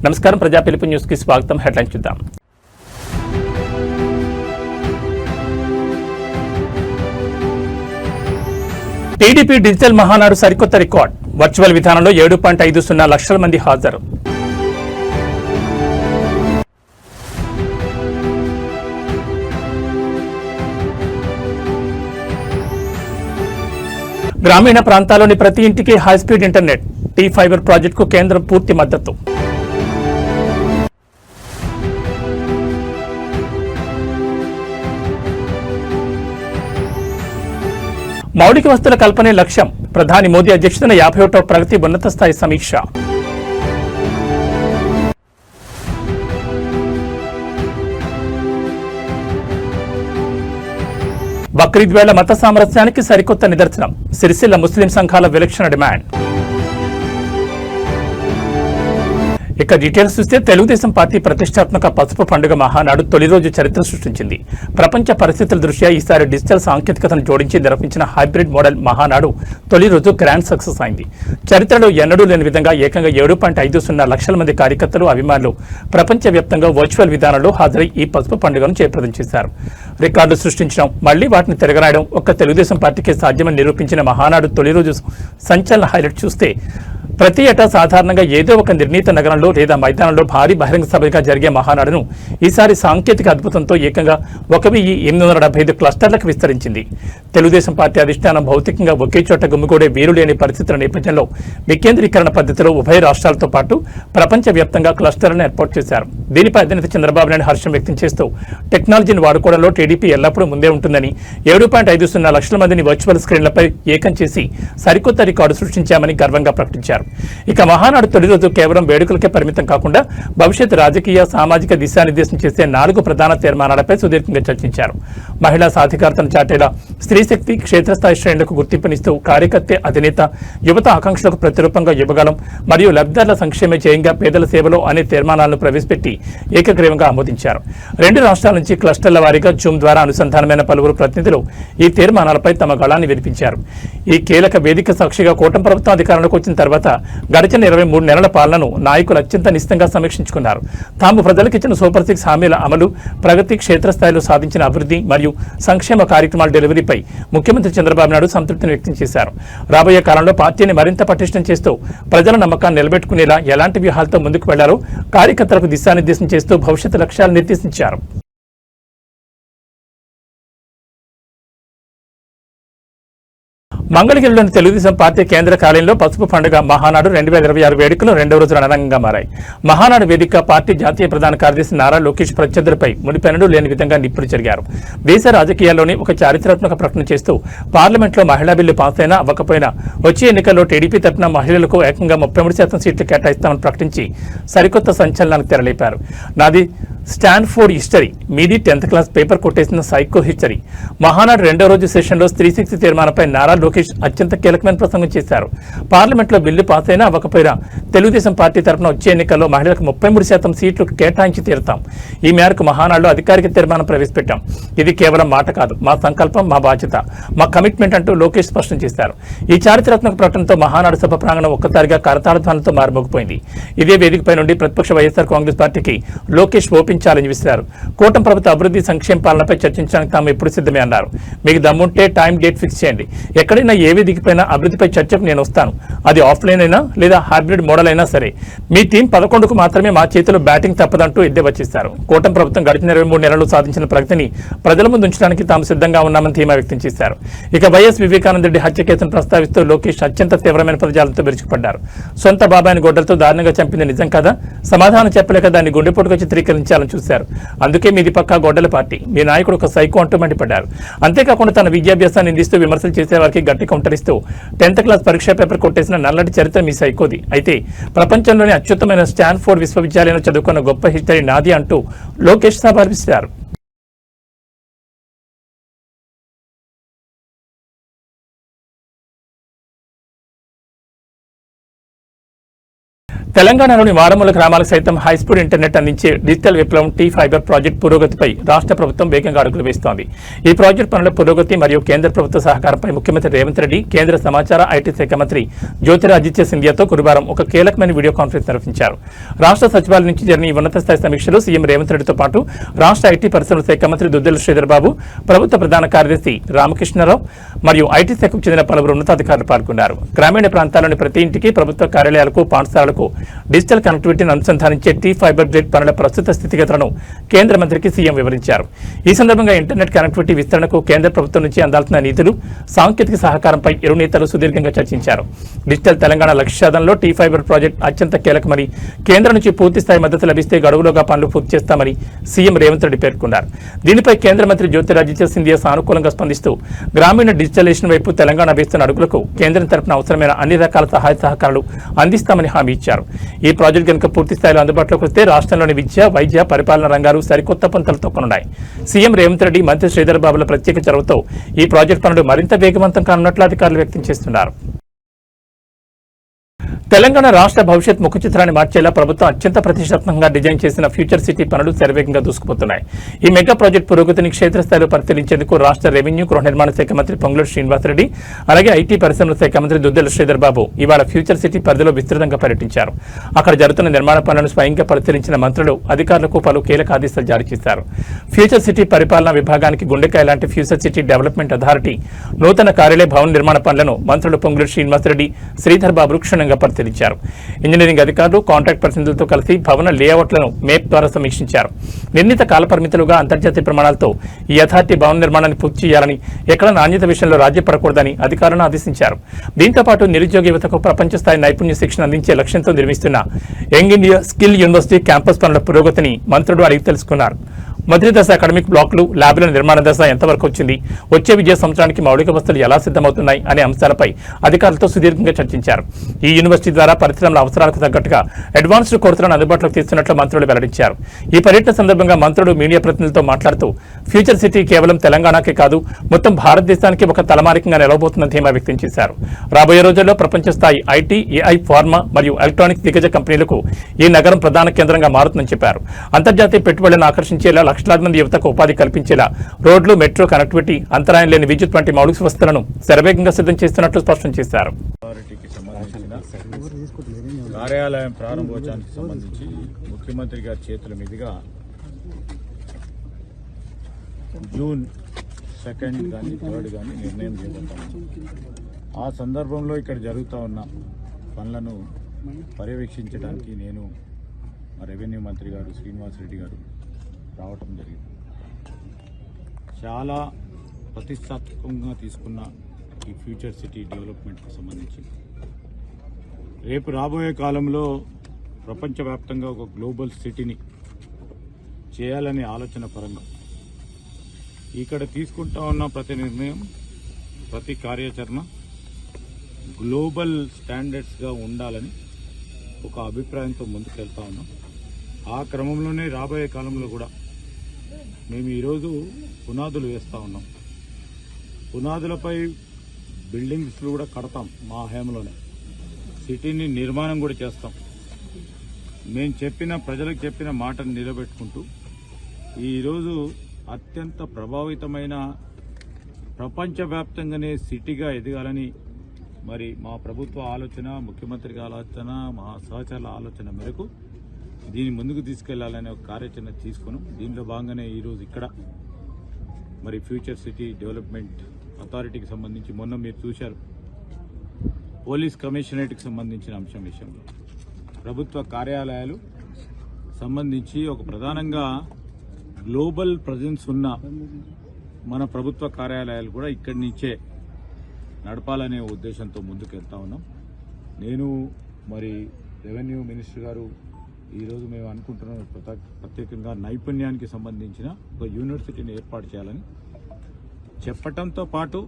నమస్కారం, ప్రజా పిలుపు న్యూస్ కి స్వాగతం. హెడ్లైన్స్ చూద్దాం. టీడీపీ డిజిటల్ మహానాడు సరికొత్త రికార్డ్. వర్చువల్ విధానంలో 7.50 లక్షల మంది హాజరు. గ్రామీణ ప్రాంతాల్లోని ప్రతి ఇంటికి హైస్పీడ్ ఇంటర్నెట్. టీ ఫైబర్ ప్రాజెక్టుకు కేంద్రం పూర్తి మద్దతు. మౌలిక వసతుల కల్పనే లక్ష్యం. ప్రధాని మోదీ అధ్యక్షతన 51వ ప్రగతి ఉన్నత స్థాయి సమీక్ష. బక్రీద్ వేళ మత సామరస్యానికి సరికొత్త నిదర్శనం. సిరిసిల్ల ముస్లిం సంఘాల విలక్షణ డిమాండ్. ఇక డీటెయిల్స్ చూస్తే తెలుగుదేశం పార్టీ ప్రతిష్టాత్మక పసుపు పండుగ మహానాడు తొలి రోజు చరిత్ర సృష్టించింది. ప్రపంచ పరిస్థితుల దృష్ట్యా ఈసారి డిజిటల్ సాంకేతికతను జోడించి నిర్వహించిన హైబ్రిడ్ మోడల్ మహానాడు తొలి రోజు గ్రాండ్ సక్సెస్ అయింది. చరిత్రలో ఎన్నడూ లేని విధంగా ఏకంగా 7.50 లక్షల మంది కార్యకర్తలు, అభిమానులు ప్రపంచవ్యాప్తంగా వర్చువల్ విధానంలో హాజరై ఈ పసుపు పండుగను జయప్రదం చేశారు. రికార్డులు సృష్టించడం, మళ్లీ వాటిని తిరగరాయడం ఒక్క తెలుగుదేశం పార్టీకే సాధ్యమని నిరూపించిన మహానాడు తొలి రోజు సంచలన హైలైట్ చూస్తే, ప్రతి ఏటా సాధారణంగా ఏదో ఒక నిర్ణీత నగరంలో లేదా మైదానంలో భారీ బహిరంగ సభగా జరిగే మహానాడును ఈసారి సాంకేతిక అద్భుతంతో ఏకంగా 1875 క్లస్టర్లకు విస్తరించింది. తెలుగుదేశం పార్టీ అధిష్టానం భౌతికంగా ఒకే చోట గుమిగూడే వీరులేని పరిస్థితుల నేపథ్యంలో వికేంద్రీకరణ పద్ధతిలో ఉభయ రాష్ట్రాలతో పాటు ప్రపంచవ్యాప్తంగా క్లస్టర్లను ఏర్పాటు చేశారు. దీనిపై అధినేత చంద్రబాబు నాయుడు హర్షం వ్యక్తం చేస్తూ, టెక్నాలజీని వాడుకోవడంలో టీడీపీ ఎల్లప్పుడూ ముందే ఉంటుందని, 7.50 లక్షల మందిని వర్చువల్ స్క్రీన్లపై ఏకం చేసి సరికొత్త రికార్డు సృష్టించామని గర్వంగా ప్రకటించారు. ఇక మహానాడు తొలి రోజు కేవలం వేడుకలకే పరిమితం కాకుండా భవిష్యత్ రాజకీయ, సామాజిక దిశానిర్దేశం చేసే 4 ప్రధాన తీర్మానాలపై సుదీర్ఘంగా చర్చించారు. మహిళా సాధికారతను చాటేలా స్త్రీశక్తి, క్షేత్రస్థాయి శ్రేణులకు గుర్తింపునిస్తూ కార్యకర్త, అధినేత, యువత ఆకాంక్షలకు ప్రతిరూపంగా యువగలం మరియు లబ్ధిదారుల సంక్షేమ జయంగా పేదల సేవలో అనే తీర్మానాలను ప్రవేశపెట్టి ఏకగ్రీవంగా ఆమోదించారు. 2 రాష్ట్రాల నుంచి క్లస్టర్ల వారీగా జూమ్ ద్వారా అనుసంధానమైన పలువురు ప్రతినిధులు ఈ తీర్మానాలపై తమ గళాన్ని వినిపించారు. ఈ కీలక వేదిక సాక్షిగా కూటమి ప్రభుత్వం అధికారంలోకి వచ్చిన తర్వాత గడిచిన 23 నెలల పాలనను నాయకులు అత్యంత నిశితంగా సమీక్షించుకున్నారు. తాము ప్రజలకు ఇచ్చిన సూపర్ 6 హామీల అమలు, ప్రగతి, క్షేత్రస్థాయిలో సాధించిన అభివృద్ధి మరియు సంక్షేమ కార్యక్రమాల డెలివరీపై ముఖ్యమంత్రి చంద్రబాబు నాయుడు సంతృప్తిని వ్యక్తం చేశారు. రాబోయే కాలంలో పార్టీని మరింత పటిష్టం చేస్తూ ప్రజల నమ్మకాన్ని నిలబెట్టుకునేలా ఎలాంటి వ్యూహాలతో ముందుకు వెళ్లారో కార్యకర్తలకు దిశానిర్దేశం చేస్తూ భవిష్యత్ లక్ష్యాలు నిర్దేశించారు. మంగళగిరిలోని తెలుగుదేశం పార్టీ కేంద్ర కార్యాలయంలో పసుపు పండుగ మహానాడు 2026 వేడుకలు 2వ రోజు రణరంగంగా మారాయి. మహానాడు వేదిక పార్టీ జాతీయ ప్రధాన కార్యదర్శి నారా లోకేష్ ప్రత్యర్థులపై మునిపెన్నడూ లేని విధంగా నిప్పులు చెరిగారు. దేశ రాజకీయాల్లోని ఒక చారిత్రాత్మక ప్రకటన చేస్తూ, పార్లమెంట్లో మహిళా బిల్లు పాస్ అయినా అవ్వకపోయినా వచ్చే ఎన్నికల్లో టీడీపీ తరఫున మహిళలకు ఏకంగా 33% సీట్లు కేటాయిస్తామని ప్రకటించి సరికొత్త సంచలనానికి తెరలేపారు. నాది స్టాన్ఫోర్డ్ హిస్టరీ, మీది 10th క్లాస్ పేపర్ కొట్టేసిన సైకో హిస్టరీ. మహానాడు 2వ రోజు సెషన్లో స్త్రీశక్తి తీర్మానంపై నారా లోకేష్ అత్యంత కీలకమైన ప్రసంగం చేశారు. పార్లమెంట్లో బిల్లు పాస్ అయినా అవ్వకపోయినా తెలుగుదేశం పార్టీ తరఫున వచ్చే ఎన్నికల్లో మహిళలకు 33% సీట్లు కేటాయించి తీరుతాం. ఈ మేరకు మహానాడులో అధికారిక తీర్మానం ప్రవేశపెట్టాం. ఇది కేవలం మాట కాదు, మా సంకల్పం, మా బాధ్యత, మా కమిట్మెంట్ అంటూ లోకేష్ స్పష్టం చేశారు. ఈ చారిత్రాత్మక ప్రకటనతో మహానాడు సభ ప్రాంగణం ఒక్కసారిగా కరతాళధ్వనులతో మారుమోగిపోయింది. ఇదే వేదికపై నుండి ప్రతిపక్ష వైఎస్ఆర్ కాంగ్రెస్ పార్టీకి లోకేష్ ఛాలెంజ్ విసిరారు. కూటమి ప్రభుత్వ అభివృద్ధి, సంక్షేమ పాలనపై చర్చించడానికి తాము ఎప్పుడు సిద్ధమే అన్నారు. మీకు దమ్ముంటే టైం డేట్ ఫిక్స్ చేయండి. ఎక్కడైనా ఏ వేదికపైనా అభివృద్ధిపై చర్చకు నేను వస్తాను. అది ఆఫ్లైన్ అయినా లేదా హైబ్రిడ్ మోడల్ అయినా సరే. మీ టీం 11కు మాత్రమే మా చేతిలో బ్యాటింగ్ తప్పదంటూ ఎద్దే వచ్చేశారు. కూటమి ప్రభుత్వం గడిచిన 23 నెలలు సాధించిన ప్రగతిని ప్రజల ముందు ఉంచడానికి తాము సిద్ధంగా ఉన్నామని ధీమా వ్యక్తం చేశారు. ఇక వైఎస్ వివేకానంద రెడ్డి హత్య కేసును ప్రస్తావిస్తూ లోకేష్ అత్యంత తీవ్రమైన పదజాలంతో విరుచుకుపడ్డారు. సొంత బాబాయిని గొడ్డలతో దారుణంగా చంపింది నిజం కదా? సమాధానం చెప్పలేక దాన్ని గుండెపోటుగా చిత్రీకరించాలని చూశారు. అందుకే మీది పక్కా గొడ్డల పార్టీ, మీ నాయకుడు ఒక సైకో అంటూ మండిపడ్డారు. అంతేకాకుండా తన విద్యాభ్యాసాన్ని నిందిస్తూ విమర్శలు చేసే వారికి గట్టి కౌంటర్ ఇస్తూ 10th క్లాస్ పరీక్షా పేపర్ కొట్టేసిన నల్లటి చరిత్ర మీ సైకోది. అయితే ప్రపంచంలోని అత్యుత్తమైన స్టాన్ఫోర్డ్ విశ్వవిద్యాలయంలో చదువుకున్న గొప్ప హిస్టరీ నాది అంటూ లోకేష్ సభార్పిస్తారు. తెలంగాణలోని మారుమూల గ్రామాలకు సైతం హైస్పీడ్ ఇంటర్నెట్ అందించే డిజిటల్ విప్లవం టీ ఫైబర్ ప్రాజెక్టు పురోగతిపై రాష్ట్ర ప్రభుత్వం వేగంగా అడుగులు వేస్తోంది. ఈ ప్రాజెక్టు పనుల పురోగతి మరియు కేంద్ర ప్రభుత్వ సహకారంపై ముఖ్యమంత్రి రేవంత్ రెడ్డి కేంద్ర సమాచార ఐటీ శాఖ మంత్రి జ్యోతిరాదిత్య సింధియాతో గురువారం ఒక కీలకమైన వీడియో కాన్ఫరెన్స్ నిర్వహించారు. రాష్ట్ర సచివాలయం నుంచి జరిగిన ఈ ఉన్నత స్థాయి సమీక్షలో సీఎం రేవంత్ రెడ్డితో పాటు రాష్ట్ర ఐటీ పరిశ్రమల శాఖ మంత్రి దుద్దెల శ్రీధర్ బాబు, ప్రభుత్వ ప్రధాన కార్యదర్శి రామకృష్ణరావు మరియు ఐటీ శాఖకు చెందిన పలువురు ఉన్నతాధికారులు పాల్గొన్నారు. గ్రామీణ ప్రాంతాల్లోని ప్రతి ఇంటికి, ప్రభుత్వ కార్యాలయాలకు, పాఠశాలలకు డిజిటల్ కనెక్టివిటీని అనుసంధానించే టీ ఫైబర్ గ్రిడ్ పనుల ప్రస్తుత స్థితిగతులను కేంద్ర మంత్రికి సీఎం వివరించారు. ఈ సందర్భంగా ఇంటర్నెట్ కనెక్టివిటీ విస్తరణకు కేంద్ర ప్రభుత్వం నుంచి అందాల్సిన నిధులు, సాంకేతిక సహకారంపై ఇరు నేతలు సుదీర్ఘంగా చర్చించారు. డిజిటల్ తెలంగాణ లక్ష్య సాధనలో టీ ఫైబర్ ప్రాజెక్టు అత్యంత కీలకమని, కేంద్రం నుంచి పూర్తిస్థాయి మద్దతు లభిస్తే గడువులోగా పనులు పూర్తి చేస్తామని సీఎం రేవంత్ రెడ్డి పేర్కొన్నారు. దీనిపై కేంద్ర మంత్రి జ్యోతిరాదిత్య సింధియా సానుకూలంగా స్పందిస్తూ గ్రామీణ డిజిటలైజేషన్ వైపు తెలంగాణ వేస్తున్న అడుగులకు కేంద్రం తరపున అవసరమైన అన్ని రకాల సహాయ సహకారాలు అందిస్తామని హామీ ఇచ్చారు. ఈ ప్రాజెక్టు కనుక పూర్తి స్థాయిలో అందుబాటులోకి వస్తే రాష్ట్రంలోని విద్య, వైద్య, పరిపాలన రంగాలు సరికొత్త పంతలు తొక్కనున్నాయి. సీఎం రేవంత్ రెడ్డి, మంత్రి శ్రీధర్ బాబుల ప్రత్యేక చొరవతో ఈ ప్రాజెక్టు పనులు మరింత వేగవంతం కానున్నట్లు అధికారులు వ్యక్తం చేస్తున్నారు. తెలంగాణ రాష్ట్ర భవిష్యత్ ముఖ చిత్రాన్ని మార్చేలా ప్రభుత్వం అత్యంత ప్రతిష్టాత్మకంగా డిజైన్ చేసిన ఫ్యూచర్ సిటీ పనులు శరవేగంగా దూసుకుపోతున్నాయి. ఈ మెగా ప్రాజెక్టు పురోగతిని క్షేత్రస్థాయిలో పరిశీలించేందుకు రాష్ట్ర రెవెన్యూ, గృహ నిర్మాణ శాఖ మంత్రి పొంగులేటి శ్రీనివాసరెడ్డి, అలాగే ఐటీ పరిశ్రమల శాఖ మంత్రి దుద్దెల శ్రీధర్ బాబు ఇవాళ ఫ్యూచర్ సిటీ పరిధిలో విస్తృతంగా పర్యటించారు. అక్కడ జరుగుతున్న నిర్మాణ పనులను స్వయంగా పరిశీలించిన మంత్రులు అధికారులకు పలు కీలక ఆదేశాలు జారీ చేశారు. ఫ్యూచర్ సిటీ పరిపాలనా విభాగానికి గుండెకాయ లాంటి ఫ్యూచర్ సిటీ డెవలప్మెంట్ అథారిటీ నూతన కార్యాలయ భవన నిర్మాణ పనులను మంత్రులు పొంగులేటి శ్రీనివాసరెడ్డి, శ్రీధర్ బాబు క్షుణ్ణంగా పరిశీలించారు. ఇంజనీరింగ్ అధికారులు, కాంట్రాక్ట్ ప్రతినిధులతో కలిసి భవన లేఅవుట్లను మేప్ ద్వారా సమీక్షించారు. నిర్ణీత కాలపరిమితులుగా అంతర్జాతీయ ప్రమాణాలతో ఈ అథారిటీ భవన నిర్మాణాన్ని పూర్తి చేయాలని, ఎక్కడ నాణ్యత విషయంలో రాజీ పడకూడదని అధికారులను ఆదేశించారు. దీంతో పాటు నిరుద్యోగ యువతకు ప్రపంచ స్థాయి నైపుణ్య శిక్షణ అందించే లక్ష్యంతో నిర్మిస్తున్న young India skill university campus పనుల పురోగతిని మంత్రులు అడిగి తెలుసుకున్నారు. మొదటి దశ అకాడమిక్ బ్లాకులు, ల్యాబ్ల నిర్మాణ దశ ఎంతవరకు వచ్చింది, వచ్చే విద్యా సంవత్సరానికి మౌలిక వసతులు ఎలా సిద్ధమవుతున్నాయి అనే అంశాలపై అధికారులతో సుదీర్ఘంగా చర్చించారు. ఈ యూనివర్సిటీ ద్వారా పరిశ్రమల అవసరాలకు తగ్గట్టుగా అడ్వాన్స్డ్ కోర్సులను అందుబాటులోకి తీస్తున్నట్లు మంత్రులు వెల్లడించారు. ఈ పర్యటన సందర్భంగా మంత్రులు మీడియా ప్రతినిధులతో మాట్లాడుతూ ఫ్యూచర్ సిటీ కేవలం తెలంగాణకే కాదు, మొత్తం భారతదేశానికి ఒక తలమానికంగా నిలవబోతుందని ధీమా వ్యక్తం చేశారు. రాబోయే రోజుల్లో ప్రపంచ స్థాయి ఐటీ, ఏఐ, ఫార్మా మరియు ఎలక్ట్రానిక్స్ దిగ్గజ కంపెనీలకు ఈ నగరం ప్రధాన కేంద్రంగా మారుతుందని చెప్పారు. అంతర్జాతీయ పెట్టుబడులను ఆకర్షించేలా, లక్షలాది మంది యువతకు ఉపాధి కల్పించేలా రోడ్లు, మెట్రో కనెక్టివిటీ, అంతరాయం లేని విద్యుత్ వంటి మౌలిక వసతులను శరవేగంగా సిద్ధం చేస్తున్నట్లు స్పష్టం చేశారు. కార్యాలయం ప్రారంభోత్సవానికి సంబంధించి ముఖ్యమంత్రి గారి చేతుల మీదుగా జూన్ 2 కానీ 3 కానీ నిర్ణయం చేయబోతాము. ఆ సందర్భంలో ఇక్కడ జరుగుతూ ఉన్న పనులను పర్యవేక్షించడానికి నేను రెవెన్యూ మంత్రి గారు శ్రీనివాసరెడ్డి గారు రావటం జరిగింది. చాలా ప్రతిష్టాత్మకంగా తీసుకున్న ఈ ఫ్యూచర్ సిటీ డెవలప్మెంట్కి సంబంధించి రేపు రాబోయే కాలంలో ప్రపంచవ్యాప్తంగా ఒక గ్లోబల్ సిటీని చేయాలనే ఆలోచన పరంగా ఇక్కడ తీసుకుంటా ఉన్న ప్రతి నిర్ణయం, ప్రతి కార్యాచరణ గ్లోబల్ స్టాండర్డ్స్గా ఉండాలని ఒక అభిప్రాయంతో ముందుకెళ్తా ఉన్నాం. ఆ క్రమంలోనే రాబోయే కాలంలో కూడా మేము ఈరోజు పునాదులు వేస్తూ ఉన్నాం. పునాదులపై బిల్డింగ్స్లు కూడా కడతాం. మా హయాంలోనే సిటీని నిర్మాణం కూడా చేస్తాం. మేము ప్రజలకు చెప్పిన మాటను నిలబెట్టుకుంటూ ఈరోజు అత్యంత ప్రభావితమైన ప్రపంచవ్యాప్తంగానే సిటీగా ఎదగాలని మరి మా ప్రభుత్వ ఆలోచన, ముఖ్యమంత్రి ఆలోచన, మా సహచరుల ఆలోచన మేరకు దీన్ని ముందుకు తీసుకెళ్లాలనే ఒక కార్యాచరణ తీసుకున్నాం. దీనిలో భాగంగానే ఈరోజు ఇక్కడ మరి ఫ్యూచర్ సిటీ డెవలప్మెంట్ అథారిటీకి సంబంధించి మొన్న మీరు చూశారు, పోలీస్ కమిషనరేట్కి సంబంధించిన అంశం విషయంలో ప్రభుత్వ కార్యాలయాలు సంబంధించి ఒక ప్రధానంగా గ్లోబల్ ప్రజెన్స్ ఉన్న మన ప్రభుత్వ కార్యాలయాలు కూడా ఇక్కడి నుంచే నడపాలనే ఉద్దేశంతో ముందుకెళ్తా ఉన్నాం. నేను మరి రెవెన్యూ మినిస్టర్ గారు ఈరోజు మేము అనుకుంటున్నాం ప్రత్యేకంగా నైపుణ్యానికి సంబంధించిన ఒక యూనివర్సిటీని ఏర్పాటు చేయాలని చెప్పటంతో పాటు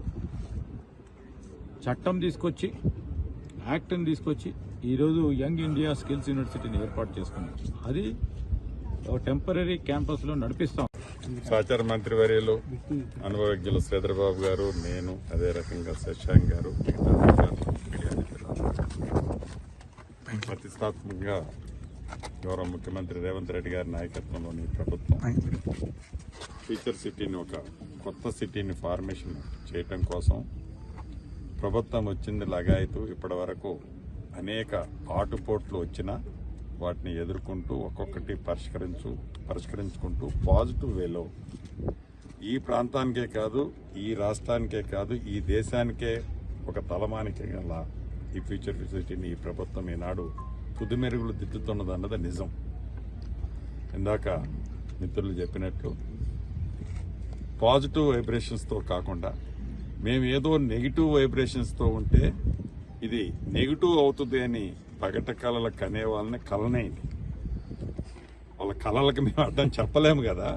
చట్టం తీసుకొచ్చి, యాక్ట్ని తీసుకొచ్చి ఈరోజు యంగ్ ఇండియా స్కిల్స్ యూనివర్సిటీని ఏర్పాటు చేసుకున్నాం. అది ఒక టెంపరీ క్యాంపస్లో నడిపిస్తాం. సహచార మంత్రివర్యులు అనుభవజ్ఞులు శ్రీధర్ బాబు గారు, నేను, అదే రకంగా శశాంక్ గారు, ప్రతి ప్రతిష్టాత్మకంగా గౌరవ ముఖ్యమంత్రి రేవంత్ రెడ్డి గారి నాయకత్వంలోని ప్రభుత్వం ఫ్యూచర్ సిటీని ఒక కొత్త సిటీని ఫార్మేషన్ చేయటం కోసం ప్రభుత్వం వచ్చింది లగాయతూ ఇప్పటి వరకు అనేక ఆటుపోట్లు వచ్చినా వాటిని ఎదుర్కొంటూ ఒక్కొక్కటి పరిష్కరించుకుంటూ పాజిటివ్ వేలో ఈ ప్రాంతానికే కాదు, ఈ రాష్ట్రానికే కాదు, ఈ దేశానికే ఒక తలమానికే గల ఈ ఫ్యూచర్ సిటీని ఈ ప్రభుత్వం ఈనాడు తుది మెరుగులు దిద్దుతున్నదన్నది నిజం. ఇందాక మిత్రులు చెప్పినట్లు పాజిటివ్ వైబ్రేషన్స్తో కాకుండా మేము ఏదో నెగిటివ్ వైబ్రేషన్స్తో ఉంటే ఇది నెగిటివ్ అవుతుంది అని పగట కళల కనే వాళ్ళని కలనేయండి. వాళ్ళ కళలకు మేము అర్థం చెప్పలేము కదా.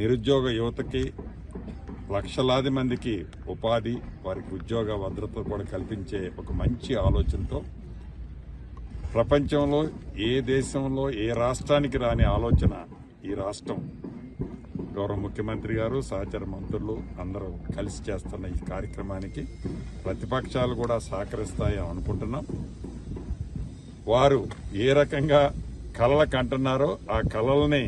నిరుద్యోగ యువతకి లక్షలాది మందికి ఉపాధి, వారికి ఉద్యోగ భద్రత కూడా కల్పించే ఒక మంచి ఆలోచనతో ప్రపంచంలో ఏ దేశంలో ఏ రాష్ట్రానికి రాని ఆలోచన ఈ రాష్ట్రం గౌరవ ముఖ్యమంత్రి గారు సహచర మంత్రులు అందరూ కలిసి చేస్తున్న ఈ కార్యక్రమానికి ప్రతిపక్షాలు కూడా సహకరిస్తాయని అనుకుంటున్నాం. వారు ఏ రకంగా కలలు కంటున్నారో ఆ కలల్ని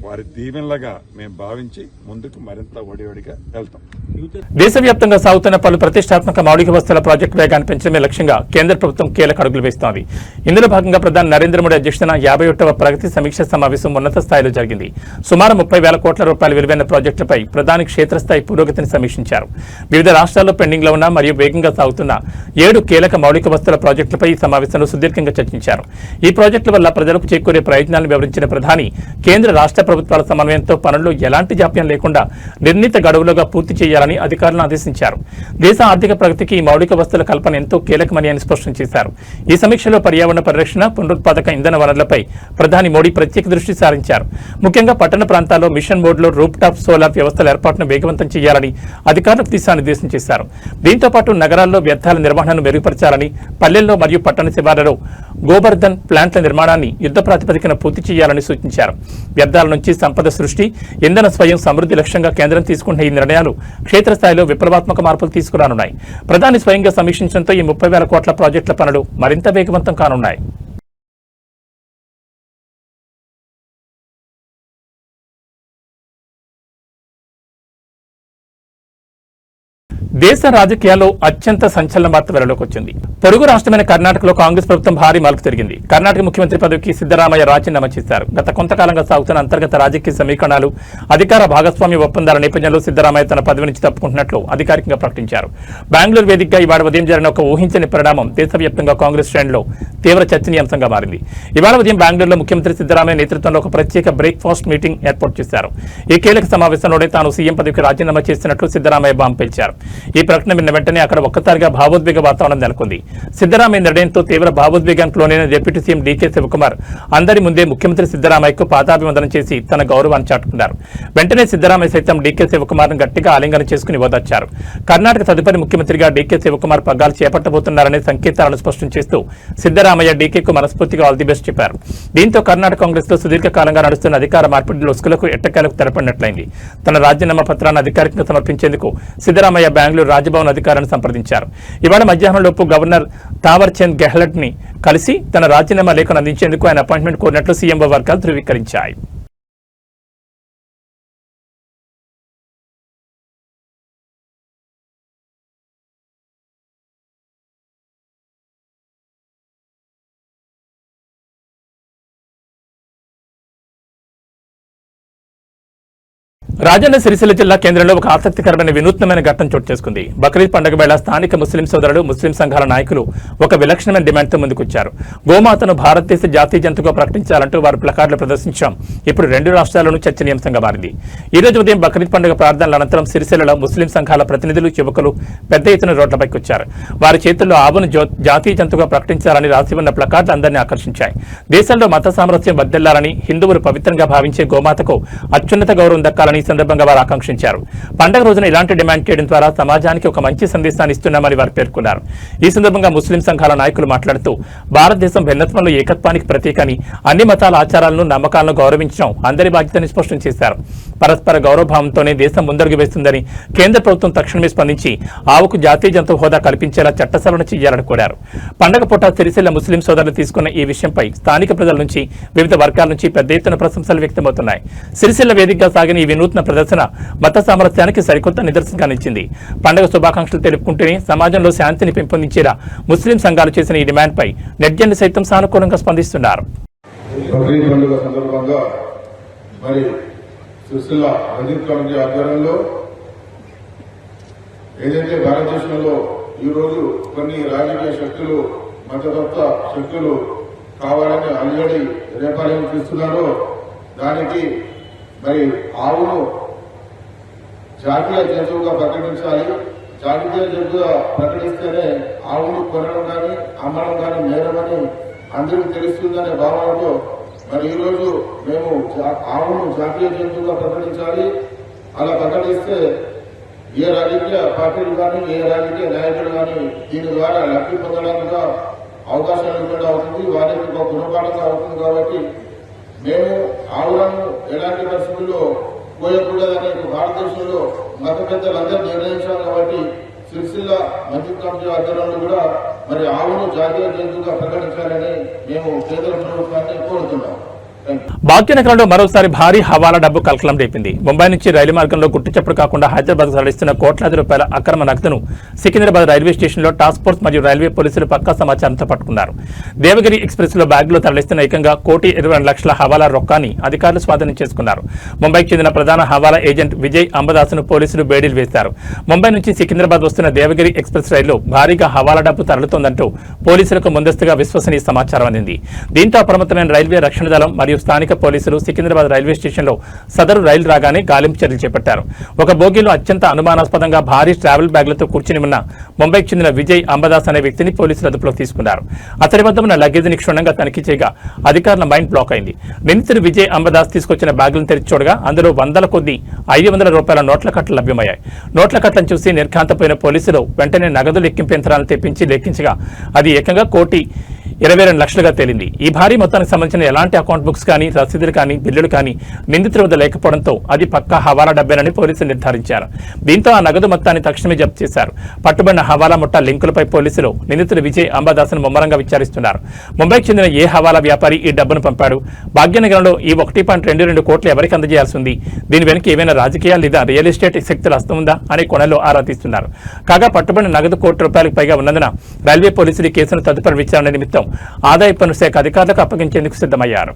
వారి దీవెనలుగా మేము భావించి ముందుకు మరింత ఒడివడిగా వెళ్తాం. దేశవ్యాప్తంగా సాగుతున్న పలు ప్రతిష్టాత్మక మౌలిక వస్తువుల ప్రాజెక్టు వేగాన్ని పెంచడమే లక్ష్యంగా కేంద్ర ప్రభుత్వం కీలక అడుగులు వేస్తోంది. ఇందులో భాగంగా ప్రధాని నరేంద్ర మోడీ అధ్యక్షతన 51వ ప్రగతి సమీక్ష సమావేశం ఉన్నత స్థాయిలో జరిగింది. సుమారు 30,000 కోట్ల రూపాయల విలువైన ప్రాజెక్టులపై ప్రధాని క్షేత్రస్థాయి పురోగతిని సమీక్షించారు. వివిధ రాష్ట్రాల్లో పెండింగ్లో ఉన్న మరియు వేగంగా సాగుతున్న 7 కీలక మౌలిక వస్తువుల ప్రాజెక్టులపై ఈ సమావేశంలో సుదీర్ఘంగా చర్చించారు. ఈ ప్రాజెక్టుల వల్ల ప్రజలకు చేకూరే ప్రయోజనాలను వివరించిన ప్రధాని కేంద్ర రాష్ట్ర ప్రభుత్వాల సమన్వయంతో పనుల్లో ఎలాంటి జాప్యం లేకుండా నిర్ణీత గడువులుగా పూర్తి చేయాలని అధికారులను ఆదేశించారు. దేశ ఆర్థిక ప్రగతికి ఈ మౌలిక వస్తువుల కల్పన ఎంతో కీలకమని ఆయన స్పష్టం చేశారు. ఈ సమీక్షలో పర్యావరణ పరిరక్షణ, పునరుత్పాదక ఇంధన వనరులపై ప్రధాని మోడీ ప్రత్యేక దృష్టి సారించారు. ముఖ్యంగా పట్టణ ప్రాంతాల్లో మిషన్ మోడ్లో రూప్ టాప్ సోలార్ వ్యవస్థల ఏర్పాటును వేగవంతం చేయాలని అధికారులకు దిశానిర్దేశం చేశారు. దీంతో పాటు నగరాల్లో వ్యర్థాల నిర్వహణను మెరుగుపరచాలని, పల్లెల్లో మరియు పట్టణ శివార్లలో గోబర్ధన్ ప్లాంట్ల నిర్మాణాన్ని యుద్ధ ప్రాతిపదికన పూర్తి చేయాలని సూచించారు. వ్యర్థాల నుంచి సంపద సృష్టి, ఇంధన స్వయం సమృద్ధి లక్ష్యంగా కేంద్రం తీసుకున్న ఈ నిర్ణయాలు క్షేత్రస్థాయిలో విప్లవాత్మక మార్పులు తీసుకురానున్నాయి. ప్రధాని స్వయంగా సమీక్షించడంతో ఈ 30,000 కోట్ల ప్రాజెక్టుల పనులు మరింత వేగవంతం కానున్నాయి. దేశ రాజకీయాల్లో అత్యంత సంచలన వార్త వెలుగులోకి వచ్చింది. పొరుగు రాష్ట్రమైన కర్ణాటకలో కాంగ్రెస్ ప్రభుత్వం భారీ మలుపు తిరిగింది. కర్ణాటక ముఖ్యమంత్రి పదవికి సిద్దరామయ్య రాజీనామా చేశారు. గత కొంతకాలంగా సాగుతున్న అంతర్గత రాజకీయ సమీకరణాలు, అధికార భాగస్వామ్య ఒప్పందాల నేపథ్యంలో సిద్దరామయ్య తన పదవి నుంచి తప్పుకుంటున్నట్లు అధికారికంగా ప్రకటించారు. బెంగళూరు వేదికగా ఇవాళ ఉదయం జరిగిన ఒక ఊహించని పరిణామం దేశవ్యాప్తంగా కాంగ్రెస్ శ్రేణిలో తీవ్ర చర్చనీయాంశంగా మారింది. ఇవాళ ఉదయం బెంగళూరులో ముఖ్యమంత్రి సిద్దరామయ్య నేతృత్వంలో ఒక ప్రత్యేక బ్రేక్ఫాస్ట్ మీటింగ్ ఏర్పాటు చేశారు. ఈ కీలక సమావేశంలోనే తాను సీఎం పదవికి రాజీనామా చేసినట్లు సిద్దరామయ్య బాంబు పేల్చారు. ఈ ప్రకటన విన్న వెంటనే అక్కడ ఒక్కసారిగా భావోద్వేగ వాతావరణం నెలకొంది. సిద్దరామయ్య నిర్ణయంతో తీవ్ర భావోద్వేగానికి లోనైన డిప్యూటీ సీఎం డీకే శివకుమార్ అందరి ముందే ముఖ్యమంత్రి సిద్దరామయ్యకు పాదాభివందనం చేసి తన గౌరవాన్ని చాటుకున్నారు. వెంటనే సిద్దరామయ్య సైతం డీకే శివకుమార్ను గట్టిగా ఆలింగనం చేసుకుని ఓదార్చారు. కర్ణాటక తదుపరి ముఖ్యమంత్రిగా డీకే శివకుమార్ పగ్గాలు చేపట్టబోతున్నారనే సంకేతాలను స్పష్టం చేస్తూ సిద్దరామయ్య డీకేకు మనస్ఫూర్తిగా ఆల్ ది బెస్ట్ చెప్పారు. దీంతో కర్ణాటక కాంగ్రెస్ లో సుదీర్ఘకాలంగా నడుస్తున్న అధికార మార్పిడి లొసుకులకు ఎట్టకేలకు తెరపడినట్లయింది. తన రాజీనామా పత్రాన్ని అధికారికంగా సమర్పించేందుకు సిద్దరామయ్య బెంగళూరు రాజ్భవన్ అధికారులను సంప్రదించారు. ఇవాళ మధ్యాహ్నంలోపు గవర్నర్ తావర్ చంద్ గెహ్లట్ ని కలిసి తన రాజీనామా లేఖను అందించేందుకు ఆయన అపాయింట్మెంట్ కోరినట్లు సీఎంఓ వర్గాలు ధృవీకరించాయి. రాజన్న సిరిసిల్ల జిల్లా కేంద్రంలో ఒక ఆసక్తికరమైన వినూత్నమైన ఘట్టం చోటు చేసుకుంది. బక్రీద్ పండుగ వేళ స్థానిక ముస్లిం సోదరులు, ముస్లిం సంఘాల నాయకులు ఒక విలక్షణమైన డిమాండ్తో ముందుకొచ్చారు. గోమాతను భారతదేశ జాతీయ జంతువుగా ప్రకటించాలంటూ వారు ప్లకార్డులు ప్రదర్శించడం ఇప్పుడు 2 రాష్ట్రాల్లోనూ చర్చనీయాంశంగా మారింది. ఈ రోజు ఉదయం బక్రీద్ పండుగ ప్రార్థనల అనంతరం సిరిసిల్లలో ముస్లిం సంఘాల ప్రతినిధులు, యువకులు పెద్ద ఎత్తున రోడ్లపైకి వచ్చారు. వారి చేతుల్లో ఆవును జాతీయ జంతువుగా ప్రకటించాలని రాసి ఉన్న ప్లకార్డులు అందరినీ ఆకర్షించాయి. దేశంలో మత సామరస్యం వర్ధిల్లాలని, హిందువులు పవిత్రంగా భావించే గోమాతకు అత్యున్నత గౌరవం దక్కాలని సందర్భంగా వారు ఆకాంక్షించారు. పండుగ రోజున ఇలాంటి డిమాండ్ చేయడం ద్వారా సమాజానికి ఒక మంచి సందేశాన్ని ఇస్తున్నామని వారు పేర్కొన్నారు. ఈ సందర్భంగా ముస్లిం సంఘాల నాయకులు మాట్లాడుతూ భారతదేశం భిన్నత్వంలో ఏకత్వానికి ప్రతీకని, అన్ని మతాల ఆచారాలను నమ్మకాలను గౌరవించడం అందరి బాధ్యతని స్పష్టం చేశారు. పరస్పర గౌరవభావంతోనే దేశం ముందడుగు వేస్తుందని, కేంద్ర ప్రభుత్వం తక్షణమే స్పందించి ఆవుకు జాతీయ జంతువు హోదా కల్పించేలా చట్ట సవరణ చేయాలని కోరారు. పండగ పూట సిరిసిల్ల ముస్లిం సోదరులు తీసుకున్న ఈ విషయంపై స్థానిక ప్రజల నుంచి, వివిధ వర్గాల నుంచి పెద్ద ఎత్తున ప్రశంసలు వ్యక్తమవుతున్నాయి. సిరిసిల్ల వేదికగా సాగిన ఈ వినూత్న ప్రదర్శన మత సామరస్యానికి సరికొత్త నిదర్శనంగా నిలిచింది. పండుగ శుభాకాంక్షలు తెలుపుకుంటూనే సమాజంలో శాంతిని పెంపొందించేలా ముస్లిం సంఘాలు చేసిన ఈ డిమాండ్పై నెట్జన్లు సైతం సానుకూలంగా స్పందిస్తున్నారు. బక్రీద్ పండుగ సందర్భంగా మరి సిరిసిల్ల రజీద్ కమిటీ ఆధ్వర్యంలో ఏదైతే భారతదేశంలో ఈరోజు కొన్ని రాజకీయ శక్తులు, మతతత్వ శక్తులు కావాలని అల్లుడి రేపాలను తీస్తున్నారో దానికి మరి ఆవును జాతీయ జంతువుగా ప్రకటించాలి. జాతీయ జంతువుగా ప్రకటిస్తేనే ఆవును కొనడం కానీ అమ్మడం కానీ నేరమని అందరికీ తెలుస్తుందనే భావనతో మరి ఈరోజు మేము ఆవును జాతీయ జంతువుగా ప్రకటించాలి. అలా ప్రకటిస్తే ఏ రాజకీయ పార్టీలు కానీ, ఏ రాజకీయ నాయకులు కానీ దీని ద్వారా లబ్ధి పొందడానికి అవకాశం లేకుండా అవుతుంది, వారికి ఒక గుణపాఠంగా అవుతుంది. కాబట్టి మేము ఆవులను ఎలాంటి పరిస్థితుల్లో కోయకూడదని భారతదేశంలో మత పెద్దలందరూ నిర్ణయించాం. కాబట్టి సిరిసిల్ల మస్జిద్ కమిటీ ఆధ్వర్యంలో కూడా మరి ఆవును జాతీయ జంతువుగా ప్రకటించాలని మేము కేంద్ర ప్రభుత్వాన్ని కోరుతున్నాం. భాగ్యనగరంలో మరోసారి భారీ హవాలా డబ్బు కలకలం రేపింది. ముంబై నుంచి రైలు మార్గంలో గుట్టు చప్పుడు కాకుండా హైదరాబాద్ తరలిస్తున్న కోట్లాది రూపాయల అక్రమ నగదును సికింద్రాబాద్ రైల్వే స్టేషన్లో టాస్క్ ఫోర్స్ మరియు రైల్వే పోలీసులు పక్కా సమాచారంతో పట్టుకున్నారు. దేవగిరి ఎక్స్ప్రెస్ లో బ్యాగులో తరలిస్తున్న ఏకంగా 1,22,00,000 హవాలా రొక్కాన్ని అధికారులు స్వాధీనం చేసుకున్నారు. ముంబైకి చెందిన ప్రధాన హవాలా ఏజెంట్ విజయ్ అంబదాస్ను పోలీసులు బేడీలు వేశారు. ముంబై నుంచి సికింద్రాబాద్ వస్తున్న దేవగిరి ఎక్స్ప్రెస్ రైల్లో భారీగా హవాలా డబ్బు తరలుతోందంటూ పోలీసులకు ముందస్తుగా విశ్వసనీయ సమాచారం అందింది. దీంతో అప్రమత్తమైన రైల్వే రక్షణ దళం మరియు స్థానిక పోలీసులు సికింద్రాబాద్ రైల్వే స్టేషన్లో సదరు రైలు రాగానే గాలింపు చర్యలు చేపట్టారు. ఒక బోగీలో అత్యంత అనుమానాస్పదంగా భారీ ట్రావెల్ బ్యాగ్లతో కూర్చుని ఉన్న ముంబైకి చెందిన విజయ్ అంబదాస్ అనే వ్యక్తిని పోలీసులు అదుపులోకి తీసుకున్నారు. అతడి వద్ద ఉన్న లగేజీని క్షుణ్ణంగా తనిఖీ చేయగా అధికారుల మైండ్ బ్లాక్ అయింది. నిందితుడు విజయ్ అంబదాస్ తీసుకొచ్చిన బ్యాగులను తెరిచి చూడగా అందులో వందల కొద్ది 500 రూపాయల నోట్ల కట్టలు లభ్యమయ్యాయి. నోట్ల కట్టలను చూసి నిర్ఘాంతపోయిన పోలీసులు వెంటనే నగదు లెక్కింపు యంత్రాలను తెప్పించి లెక్కించగా అది ఏకంగా 1,22,00,000గా తేలింది. ఈ భారీ మొత్తానికి సంబంధించిన ఎలాంటి అకౌంట్ బుక్స్ కానీ, రసీదులు కానీ, బిల్లులు కానీ నిందితుల వద్ద లేకపోవడంతో అది పక్కా హవాలా డబ్బేనని పోలీసులు నిర్ధారించారు. దీంతో ఆ నగదు మొత్తాన్ని తక్షణమే జప్తు చేశారు. పట్టుబడిన హవాలా ముఠా లింకులపై పోలీసులు నిందితుడు విజయ్ అంబదాస్ను ముమ్మరంగా విచారిస్తున్నారు. ముంబైకి చెందిన ఏ హవాలా వ్యాపారి ఈ డబ్బును పంపాడు, భాగ్యనగరంలో ఈ 1.22 కోట్లు ఎవరికి అందజేయాల్సి ఉంది, దీని వెనుక ఏమైనా రాజకీయాలు లేదా రియల్ ఎస్టేట్ శక్తులు వస్తుందా అనే కోణంలో ఆరా తీస్తున్నారు. కాగా పట్టుబడిన నగదు ₹1,00,00,000 పైగా ఉన్నందున రైల్వే పోలీసులు ఈ కేసును తదుపరి విచారణ నిమిత్తం ఆదాయ పన్ను శాఖ అధికారులకు అప్పగించేందుకు సిద్ధమయ్యారు.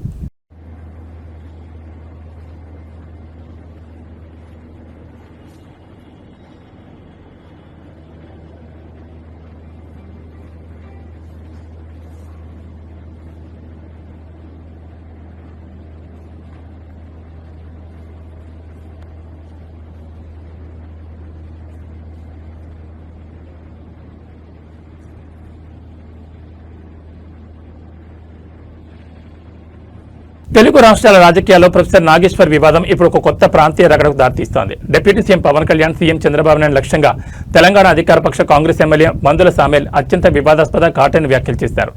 తెలుగు రాష్ట్రాల రాజకీయాల్లో ప్రొఫెసర్ నాగేశ్వర్ వివాదం ఇప్పుడు ఒక కొత్త ప్రాంతీయ రగడకు దారితీస్తోంది. Deputy CM Pawan Kalyan, CM Chandrababu Naidu లక్ష్యంగా తెలంగాణ అధికారపక్ష కాంగ్రెస్ ఎమ్మెల్యే మందుల సామేల్ అత్యంత వివాదాస్పద ఘాటైన వ్యాఖ్యలు చేశారు.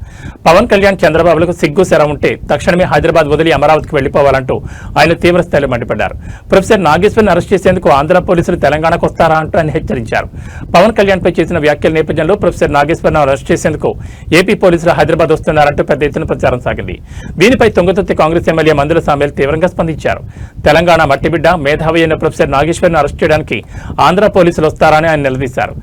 పవన్ కళ్యాణ్, చంద్రబాబులకు సిగ్గు శర ఉంటే తక్షణమే హైదరాబాద్ వదిలి అమరావతికి వెళ్లిపోవాలంటూ ఆయన తీవ్ర స్థాయిలో మండిపడ్డారు. ప్రొఫెసర్ నాగేశ్వర్ని అరెస్ట్ చేసేందుకు ఆంధ్ర పోలీసులు తెలంగాణకు వస్తారా అంటూ ఆయన హెచ్చరించారు. పవన్ కళ్యాణ్ పై చేసిన వ్యాఖ్యల నేపథ్యంలో ప్రొఫెసర్ నాగేశ్వర్ను అరెస్ట్ చేసేందుకు ఏపీ పోలీసులు హైదరాబాద్ వస్తున్నారంటూ పెద్ద ఎత్తున ప్రచారం సాగింది. దీనిపై తొంగతుర్తి కాంగ్రెస్ ఎమ్మెల్యే మందుల సామేల్ తీవ్రంగా స్పందించారు. తెలంగాణ మట్టిబిడ్డ, మేధావి అయిన ప్రొఫెసర్ నాగేశ్వర్ను అరెస్ట్ చేయడానికి ఆంధ్ర పోలీసులు వస్తారని ఆయన నిలదీశారు.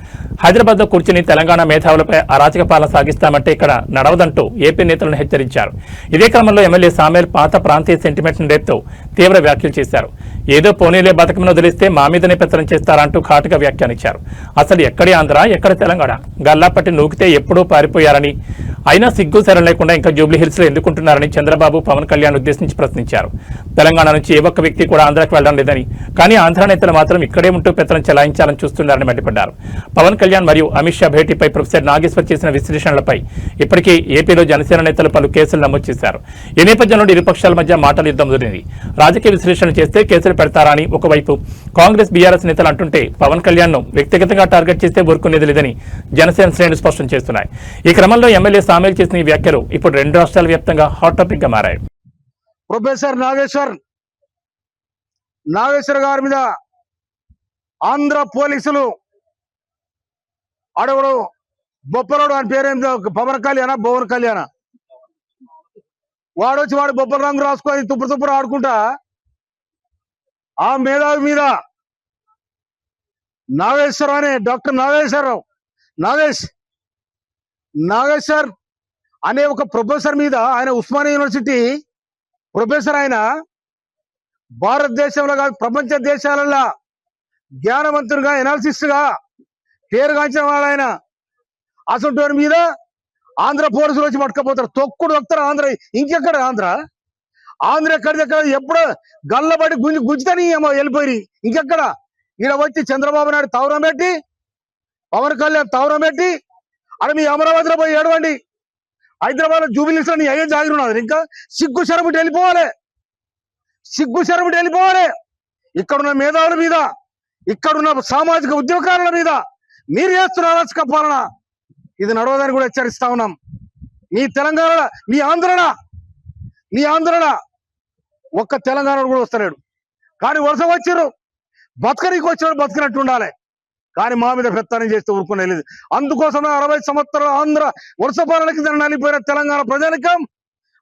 హైదరాబాద్ లో కూర్చుని తెలంగాణ మేధావులపై అరాచక పాలన సాగిస్తామంటే ఇక్కడ నడవదంటూ ఏపీ నేతలను హెచ్చరించారు. ఇదే క్రమంలో ఎమ్మెల్యే సామేల్ పాత ప్రాంతీయ సెంటిమెంట్ రేపుతూ తీవ్ర వ్యాఖ్యలు చేశారు. ఏదో పోనీలే బతకమని వదిలిస్తే మా మీదనే పెత్తనం చేస్తారంటూ ఘాటుగా వ్యాఖ్యానించారు. అసలు ఎక్కడి ఆంధ్ర, ఎక్కడ తెలంగాణ, గల్లాపట్టి నూకితే ఎప్పుడూ పారిపోయారని, అయినా సిగ్గు శరం లేకుండా ఇంకా జూబ్లీ హిల్స్ లో ఎందుకుంటున్నారని చంద్రబాబు, పవన్ కళ్యాణ్ ఉద్దేశించి ప్రశ్నించారు. తెలంగాణ నుంచి ఏ ఒక్క వ్యక్తి కూడా ఆంధ్రాకి వెళ్లడం లేదని, కానీ ఆంధ్ర నేతలు మాత్రం ఇక్కడే ఉంటూ పెత్తనం చెలాయించాలని చూస్తున్నారని మండిపడ్డారు. పవన్ కళ్యాణ్ కళ్యాణ్ మరియు అమిత్ షా భేటీపై ప్రొఫెసర్ నాగేశ్వర్ చేసిన విశ్లేషణలపై ఇప్పటికే ఏపీలో జనసేన నేతలు పలు కేసులు నమోదు చేశారు. ఈ నేపథ్యంలో ఇరు పక్షాల మధ్య మాటల యుద్ధం జరిగింది. రాజకీయ విశ్లేషణ చేస్తే కేసులు పెడతారా అని ఒకవైపు కాంగ్రెస్ బీఆర్ఎస్ నేతలు అంటుంటే పవన్ కళ్యాణ్ ను వ్యక్తిగతంగా టార్గెట్ చేస్తే ఊరుకునేది లేదని జనసేన శ్రేణులు స్పష్టం చేస్తున్నాయి. ఈ క్రమంలో ఎమ్మెల్యే సామేల్ చేసిన ఈ వ్యాఖ్యలు ఇప్పుడు 2 రాష్ట్రాల వ్యాప్తంగా హాట్ టాపిక్ గా మారాయి. ప్రొఫెసర్ నాగేశ్వర్ గారి మీద ఆంధ్ర పోలీసులు అడవుడు బొప్పలోడు అని పేరేందో పవన్ కళ్యాణ వాడొచ్చి వాడు బొప్పల రంగు రాసుకొని తుప్పుడు ఆడుకుంటా ఆ మేధావి మీద నాగేశ్వర్ అనే డాక్టర్ నాగేశ్వర్ అనే ఒక ప్రొఫెసర్ మీద, ఆయన ఉస్మానియా యూనివర్సిటీ ప్రొఫెసర్, ఆయన భారతదేశంలో కాదు ప్రపంచ దేశాలలో జ్ఞానవంతునిగా ఎనాలిసిస్ట్ గా పేరుగాంచిన వాడు ఆయన. అసలు మీద ఆంధ్ర పోలీసులు వచ్చి పట్టుకపోతారు, తొక్కుడు వస్తారు. ఇంకెక్కడ ఆంధ్ర ఎక్కడిదెక్కడ ఎప్పుడు గల్లబడి గుంజుతని వెళ్ళిపోయి ఇంకెక్కడ ఈడ వచ్చి చంద్రబాబు నాయుడు తవరం పెట్టి, పవన్ కళ్యాణ్ తవరం పెట్టి, అక్కడ మీ అమరావతిలో పోయి ఏడవండి, హైదరాబాద్ లో జూబిలీస్ లో అయ్యే జాగిరున్నది. ఇంకా సిగ్గు శరముటి వెళ్ళిపోవాలి. ఇక్కడున్న మేధావుల మీద, ఇక్కడున్న సామాజిక ఉద్యోగాల మీద మీరు చేస్తున్న అరాచక పాలన ఇది నడవదని కూడా హెచ్చరిస్తా ఉన్నాం. మీ తెలంగాణ, మీ ఆంధ్రణ ఒక్క తెలంగాణ కూడా వస్తలేడు. కానీ వలస వచ్చారు, బతకనికి వచ్చాడు, బతకనట్టు ఉండాలి. కానీ మా మీద పెత్తనం చేస్తే ఊరుకునే లేదు. అందుకోసమే 60 సంవత్సరాల ఆంధ్ర వలస పాలనకి నలిపోయిన తెలంగాణ ప్రజానికం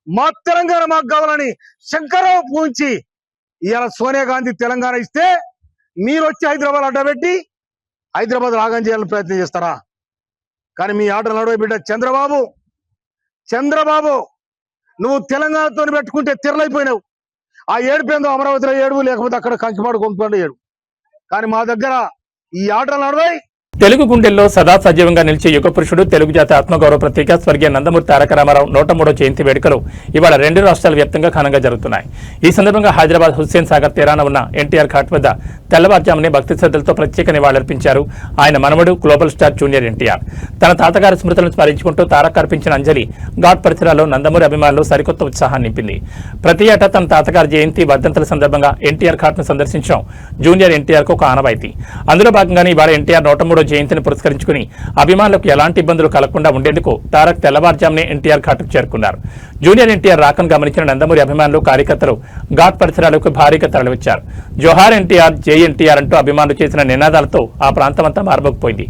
మా తెలంగాణ మాకు కావాలని శంకరావు పూంచి ఇవాళ సోనియా గాంధీ తెలంగాణ ఇస్తే మీరు వచ్చి హైదరాబాద్ అడ్డబెట్టి హైదరాబాద్ రాగం చేయాలని ప్రయత్నం చేస్తారా? కానీ మీ ఆటలు నడవ బిడ్డ చంద్రబాబు నువ్వు తెలంగాణతో పెట్టుకుంటే తిరలైపోయినావు. ఆ ఏడుపేందో అమరావతిలో ఏడుపు, లేకపోతే అక్కడ కంకిపాడు కొంపాడు ఏడు. కానీ మా దగ్గర ఈ ఆటలు నడవాయి. తెలుగు గుండెల్లో సదా సజీవంగా నిలిచే యుగ పురుషుడు, తెలుగు జాతి ఆత్మగౌరవ ప్రతీక స్వర్గీయ నందమూరి తారక రామారావు 103వ జయంతి వేడుకలు ఇవాళ 2 రాష్ట్రాల వ్యాప్తంగా ఘనంగా జరుగుతున్నాయి. ఈ సందర్భంగా హైదరాబాద్ హుస్సేన్ సాగర్ తీరాన ఉన్న ఎన్టీఆర్ ఘాట్ వద్ద తెల్లవారుజామునే భక్తి శ్రద్ధలతో ప్రత్యేక నివాళులర్పించారు ఆయన మనవడు గ్లోబల్ స్టార్ జూనియర్ ఎన్టీఆర్. తన తాతగారి స్మృతులను స్మరించుకుంటూ తారక్ అర్పించిన అంజలి ఘాట్ పరిసరాల్లో నందమూరి అభిమానులు సరికొత్త ఉత్సాహాన్ని నింపింది. ప్రతి ఏటా తన తాతగారి జయంతి వర్ధంతుల సందర్భంగా ఎన్టీఆర్ ఘాట్ను సందర్శించడం జూనియర్ ఎన్టీఆర్కు ఒక ఆనవాయితీ. అందులో భాగంగానే ఇవాళ ఎన్టీఆర్ 103వ జయంతిని పురస్కరించుకుని అభిమానులకు ఎలాంటి ఇబ్బందులు కలగకుండా ఉండేందుకు తారక్ తెల్లవారుజామునే ఎన్టీఆర్ ఘాట్కు చేరుకున్నారు. జూనియర్ ఎన్టీఆర్ రాకను గమనించిన నందమూరి అభిమానులు, కార్యకర్తలు ఘాట్ పరిసరాలకు భారీగా తరలివచ్చారు. జోహార్ ఎన్టీఆర్, జై ఎన్టీఆర్ అంటూ అభిమానులు చేసిన నినాదాలతో ఆ ప్రాంతమంతా మారుమోగిపోయింది.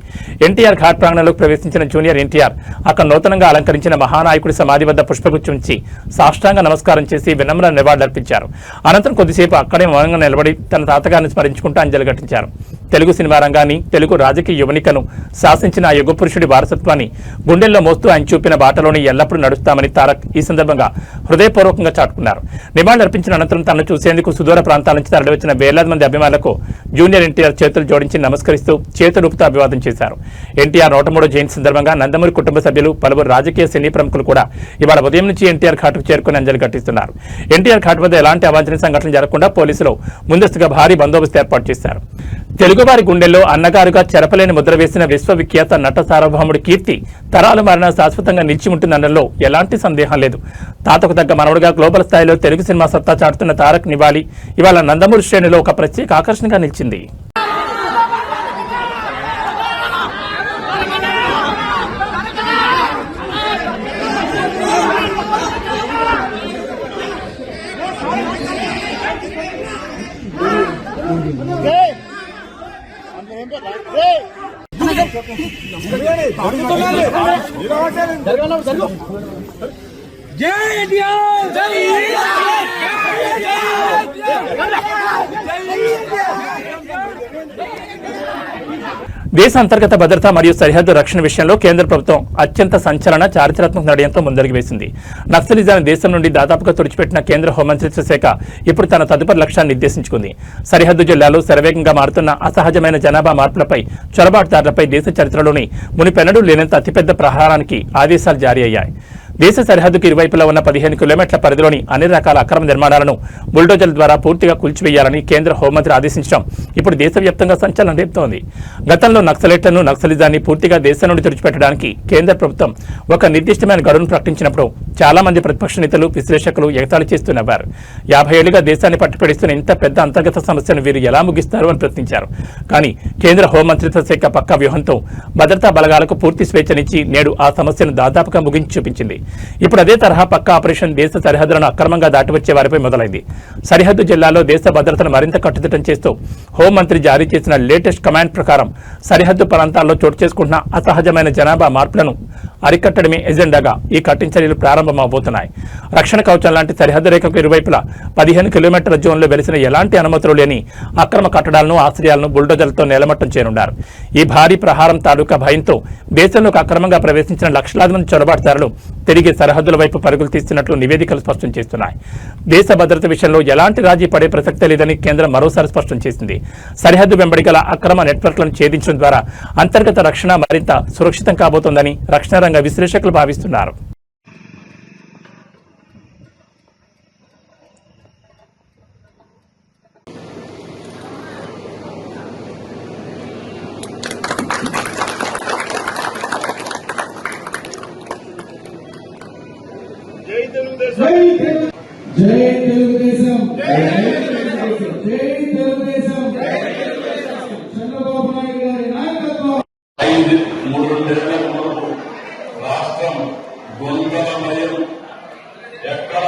ఎన్టీఆర్ ఘాట్ ప్రాంగణంలోకి ప్రవేశించిన జూనియర్ ఎన్టీఆర్ అక్కడ నూతనంగా అలంకరించిన మహానాయకుడి సమాధి వద్ద పుష్పగుచ్చం ఉంచి సాష్టాంగ నమస్కారం చేసి వినమ్ర నివాళులర్పించారు. అనంతరం కొద్దిసేపు అక్కడే మౌనంగా నిలబడి తన తాతగారిని స్మరించుకుంటూ అంజలి ఘటించారు. తెలుగు సినిమా రంగాన్ని, తెలుగు రాజకీయ యువనికను శాసించిన ఆ యుగ పురుషుడి వారసత్వాన్ని గుండెల్లో మోస్తూ ఆయన చూపిన బాటలోని ఎల్లప్పుడూ నడుస్తామని తారక్ ఈ సందర్భంగా హృదయపూర్వకంగా చాటుకున్నారు. నివాళులర్పించిన అనంతరం తనను చూసేందుకు సుదూర ప్రాంతాల నుంచి తరలివచ్చిన వేలాది మంది అభిమానులకు జూనియర్ ఎన్టీఆర్ చేతులు జోడించి నమస్కరిస్తూ చేతులూపుతూ అభివాదం చేశారు. ఎన్టీఆర్ 103వ జయంతి సందర్భంగా నందమూరి కుటుంబ సభ్యులు, పలువురు రాజకీయ సినీ ప్రముఖులు కూడా ఇవాళ ఉదయం నుంచి ఎన్టీఆర్ ఘాట్కు చేరుకుని అంజలి ఘటిస్తున్నారు. ఎన్టీఆర్ ఘాట్ వద్ద ఎలాంటి అవాంఛనీయ సంఘటనలు జరగకుండా పోలీసులు ముందస్తుగా భారీ బందోబస్తు ఏర్పాటు చేశారు. తెలుగువారి గుండెల్లో అన్నగారుగా చెరపలేని ముద్ర వేసిన విశ్వవిఖ్యాత నట సార్వభౌముడి కీర్తి తరాలు మారినా శాశ్వతంగా నిలిచి ఉంటుందనడంలో ఎలాంటి సందేహం లేదు. తాతకు తగ్గ మనవడుగా గ్లోబల్ స్థాయిలో తెలుగు సినిమా సత్తా చాటుతున్న తారక్ నివాళి ఇవాళ నందమూరి శ్రేణిలో ఒక ప్రత్యేక ఆకర్షణగా నిలిచింది. దేశ అంతర్గత భద్రత మరియు సరిహద్దు రక్షణ విషయంలో కేంద్ర ప్రభుత్వం అత్యంత సంచలన చారిత్రాత్మక నిర్ణయంతో ముందడుగు వేసింది. నక్సలిజాన్ని దేశం నుండి దాదాపుగా తుడిచిపెట్టిన కేంద్ర హోంమంత్రిత్వ శాఖ ఇప్పుడు తన తదుపరి లక్ష్యాన్ని నిర్దేశించుకుంది. సరిహద్దు జిల్లాలో శరవేగంగా మారుతున్న అసహజమైన జనాభా మార్పులపై, చొరబాటుదారులపై దేశ చరిత్రలోని మునిపెన్నడూ లేనంత అతిపెద్ద ప్రహారానికి ఆదేశాలు జారీ అయ్యాయి. దేశ సరిహద్దుకు ఇరువైపులా ఉన్న 15 కిలోమీటర్ల పరిధిలోని అన్ని రకాల అక్రమ నిర్మాణాలను బుల్డోజర్ల ద్వారా పూర్తిగా కూల్చివేయాలని కేంద్ర హోంమంత్రి ఆదేశించడం ఇప్పుడు దేశవ్యాప్తంగా సంచలనం రేపుతోంది. గతంలో నక్సలైట్లను, నక్సలిజాన్ని పూర్తిగా దేశం నుండి తుడిచిపెట్టడానికి కేంద్ర ప్రభుత్వం ఒక నిర్దిష్టమైన గడువును ప్రకటించినప్పుడు చాలా మంది ప్రతిపక్ష నేతలు, విశ్లేషకులు ఎగతాళి చేస్తున్నవారు. 50 ఏళ్లుగా దేశాన్ని పట్టుపెడిస్తున్న ఇంత పెద్ద అంతర్గత సమస్యను వీరు ఎలా ముగిస్తారు అని ప్రశ్నించారు. కానీ కేంద్ర హోంమంత్రిత్వ శాఖ పక్కా వ్యూహంతో భద్రతా బలగాలకు పూర్తి స్వేచ్ఛనిచ్చి నేడు ఆ సమస్యను దాదాపుగా ముగించి చూపించింది. ఇప్పుడు అదే తరహా పక్కా ఆపరేషన్ దేశ సరిహద్దులను అక్రమంగా దాటివచ్చే వారిపై మొదలైంది. సరిహద్దు జిల్లాల్లో దేశ భద్రతను మరింత కట్టుదిట్టం చేస్తూ హోంమంత్రి జారీ చేసిన లేటెస్ట్ కమాండ్ ప్రకారం సరిహద్దు ప్రాంతాల్లో చోటు చేసుకుంటున్న అసహజమైన జనాభా మార్పులను అరికట్టడమే ఎజెండాగా ఈ కఠిన చర్యలు ప్రారంభమవబోతున్నాయి. రక్షణ కవచం లాంటి సరిహద్దు రేఖకు ఇరువైపులా 15 కిలోమీటర్ల జోన్లో వెలిసిన ఎలాంటి అనుమతులు లేని అక్రమ కట్టడాలను, ఆశ్రయాలను బుల్డోజర్లతో నేలమట్టం చేయనున్నారు. ఈ భారీ ప్రహారం తాలూకా భయంతో దేశంలోకి అక్రమంగా ప్రవేశించిన లక్షలాది మంది చొరబాటుదారులు తిరిగి సరిహద్దుల వైపు పరుగులు తీస్తున్నట్లు నివేదికలు స్పష్టం చేస్తున్నాయి. దేశ భద్రత విషయంలో ఎలాంటి రాజీ పడే ప్రసక్తే లేదని కేంద్రం మరోసారి స్పష్టం చేసింది. సరిహద్దు వెంబడి గల అక్రమ నెట్వర్క్లను ఛేదించడం ద్వారా అంతర్గత రక్షణ మరింత సురక్షితం కాబోతోందని రక్షణ రంగ విశ్లేషకులు భావిస్తున్నారు. జై తెలుగుదేశం, జై తెలుగుదేశం, జై తెలుగుదేశం, చంద్రబాబు నాయుడు గారి నాయకత్వం. 3 నెలల వరకు రాష్ట్రం గొంగలమయం, ఎక్కడ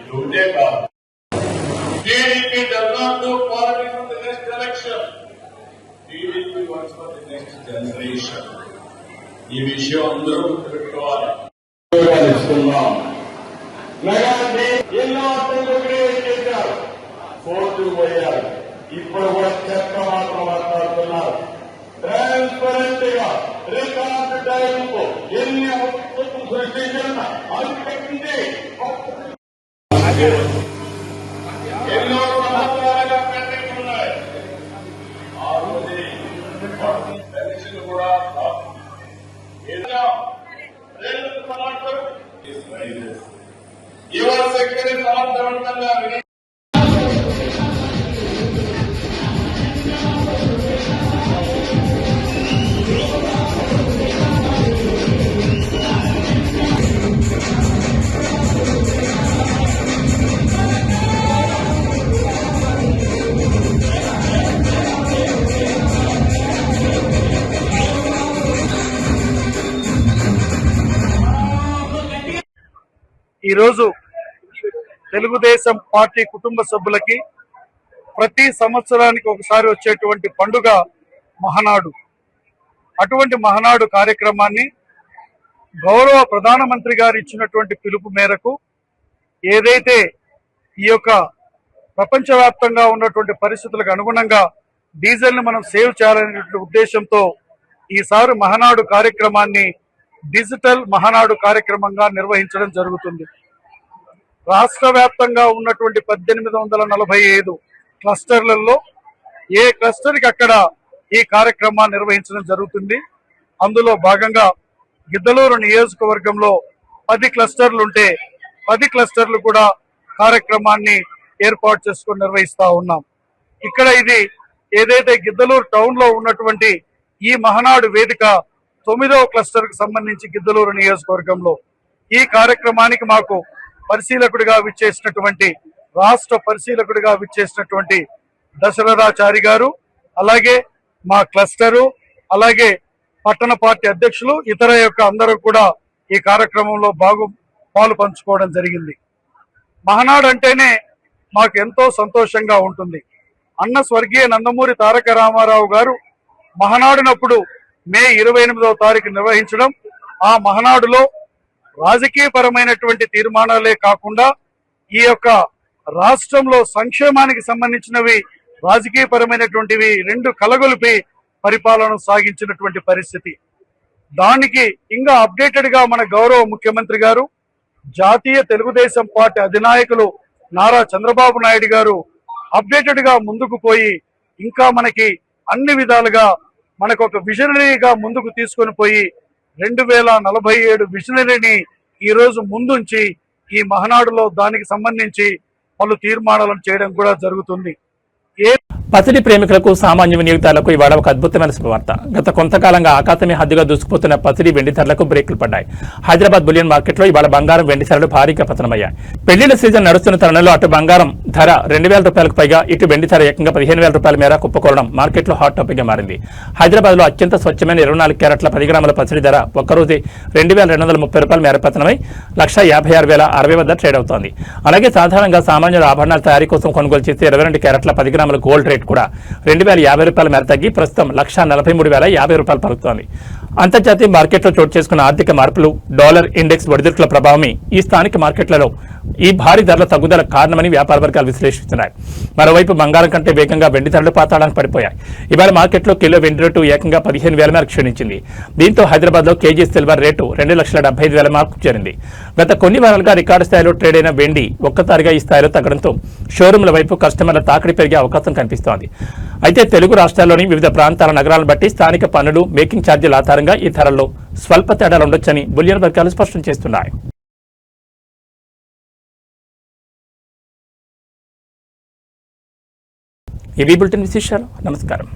ఇది ఉంటే కాదు. TDP does not do politics for the next election. TDP works for the next generation. ఈ విషయం అందరూ గుర్తుపెట్టుకోవాలి. ఇస్తున్నాం ఎన్నో అర్థంలో క్రియేట్ చేశారు, కోర్టుకు పోయారు. ఇప్పుడు కూడా చెత్త మాత్రం మాట్లాడుతున్నారు. ట్రాన్స్పరెంట్ గా రికార్డు టైంకు ఎన్ని అవసరం సృష్టించిన అనిపెట్టింది. ఎన్నో సంవత్సరాలుగా పెండింగ్ ఉన్నాయి. ఆ రోజు పెన్షన్ కూడా యువ శక్తిని సమర్థవంతంగా ఈరోజు తెలుగుదేశం పార్టీ కుటుంబ సభ్యులకి ప్రతి సంవత్సరానికి ఒకసారి వచ్చేటువంటి పండుగ మహానాడు. అటువంటి మహానాడు కార్యక్రమాన్ని గౌరవ ప్రధానమంత్రి గారు ఇచ్చినటువంటి పిలుపు మేరకు ఏదైతే ఈ యొక్క ప్రపంచవ్యాప్తంగా ఉన్నటువంటి పరిస్థితులకు అనుగుణంగా డీజిల్ ని మనం సేవ్ చేయాలనేటువంటి ఉద్దేశంతో ఈసారి మహానాడు కార్యక్రమాన్ని డిజిటల్ మహానాడు కార్యక్రమంగా నిర్వహించడం జరుగుతుంది. రాష్ట్ర వ్యాప్తంగా ఉన్నటువంటి 1845 క్లస్టర్లలో ఏ క్లస్టర్కి అక్కడ ఈ కార్యక్రమాన్ని నిర్వహించడం జరుగుతుంది. అందులో భాగంగా గిద్దలూరు నియోజకవర్గంలో 10 క్లస్టర్లు ఉంటే 10 క్లస్టర్లు కూడా కార్యక్రమాన్ని ఏర్పాటు చేసుకుని నిర్వహిస్తా ఉన్నాం. ఇక్కడ ఇది ఏదైతే గిద్దలూరు టౌన్ లో ఉన్నటువంటి ఈ మహానాడు వేదిక 9వ క్లస్టర్ కు సంబంధించి గిద్దలూరు నియోజకవర్గంలో ఈ కార్యక్రమానికి మాకు పరిశీలకుడిగా విచ్చేసినటువంటి రాష్ట్ర పరిశీలకుడిగా విచ్చేసినటువంటి దశరథాచారి గారు, అలాగే మా క్లస్టరు, అలాగే పట్టణ పార్టీ అధ్యక్షులు, ఇతర యొక్క అందరూ కూడా ఈ కార్యక్రమంలో పాలు పంచుకోవడం జరిగింది. మహానాడు అంటేనే మాకు ఎంతో సంతోషంగా ఉంటుంది. అన్న స్వర్గీయ నందమూరి తారక రామారావు గారు మహానాడునప్పుడు మే 28వ తారీఖు నిర్వహించడం, ఆ మహానాడులో రాజకీయపరమైనటువంటి తీర్మానాలే కాకుండా ఈ యొక్క రాష్ట్రంలో సంక్షేమానికి సంబంధించినవి, రాజకీయపరమైనటువంటివి రెండు కలగొలిపి పరిపాలన సాగించినటువంటి పరిస్థితి. దానికి ఇంకా అప్డేటెడ్ గా మన గౌరవ ముఖ్యమంత్రి గారు, జాతీయ తెలుగుదేశం పార్టీ అధినాయకులు నారా చంద్రబాబు నాయుడు గారు అప్డేటెడ్ గా ముందుకు పోయి ఇంకా మనకి అన్ని విధాలుగా మనకు ఒక విజనరీగా ముందుకు తీసుకొని పోయి 2047 విజనరీని ఈ రోజు ముందుంచి ఈ మహానాడులో దానికి సంబంధించి పలు తీర్మానాలను చేయడం కూడా జరుగుతుంది. పసిడి ప్రేమికులకు సామాన్య వినియోగదారులకు ఇవాళ ఒక అద్భుతమైన శుభవార్త. గత కొంతకాలంగా ఆకాశమే హద్దుగా దూసుకుపోతున్న పసిడి వెండి ధరలకు బ్రేకులు పడ్డాయి. హైదరాబాద్ బులియన్ మార్కెట్లో ఇవాళ బంగారం వెండి ధరలు భారీగా పతనమయ్యాయి. పెళ్లిళ్ల సీజన్ నడుస్తున్న తరుణంలో అటు బంగారం ధర 2,000 రూపాయలకు పైగా, ఇటు వెండి ధర ఏకంగా 15,000 రూపాయల మేర కుప్పకూడడం మార్కెట్లో హాట్ టాపిక్ గా మారింది. హైదరాబాద్ లో అత్యంత స్వచ్ఛమైన 24 క్యారెట్ల 10 గ్రాముల పసిడి ధర ఒక్కరోజే 2,230 రూపాయల మేర పతనమై 1,56,060 వద్ద ట్రేడ్ అవుతోంది. అలాగే సాధారణంగా సామాన్యుల ఆభరణాల తయారీ కోసం కొనుగోలు చేసే 22 క్యారెట్ల 10 గ్రాముల గోల్డ్ రేట్ కూడా 2,050 రూపాయల మేర తగ్గి ప్రస్తుతం 1,43,050 రూపాయలు పలుకుతోంది. అంతర్జాతీయ మార్కెట్లో చోటు చేసుకున్న ఆర్థిక మార్పులు, డాలర్ ఇండెక్స్ ఒడిదుడుకుల ప్రభావమే ఈ స్థానిక మార్కెట్లలో ఈ భారీ ధరల తగ్గుదల కారణమని వ్యాపార వర్గాలు విశ్లేషిస్తున్నాయి. మరోవైపు బంగారం కంటే వేగంగా వెండి ధరలు పాతాళానికి పడిపోయాయి. ఇవాళ మార్కెట్లో కిలో వెండి రేటు ఏకంగా 15,000 మేరకు క్షీణించింది. దీంతో హైదరాబాద్ లో కేజీ సిల్వర్ రేటు 2,75,000 మార్కు చేరింది. గత కొన్ని వారాలుగా రికార్డు స్థాయిలో ట్రేడ్ అయిన వెండి ఒక్కసారిగా ఈ స్థాయిలో తగ్గడంతో షోరూంల వైపు కస్టమర్ల తాకిడి పెరిగే అవకాశం కనిపిస్తోంది. అయితే తెలుగు రాష్ట్రాల్లోని వివిధ ప్రాంతాల నగరాలను బట్టి స్థానిక పన్నులు, మేకింగ్ ఛార్జీల ఆధారంగా ఈ ధరల్లో స్వల్ప తేడాలు ఉండొచ్చని బులియన్ వర్గాలు స్పష్టం చేస్తున్నాయి. ఇవి బులెటిన్ విశేషాలు. నమస్కారం.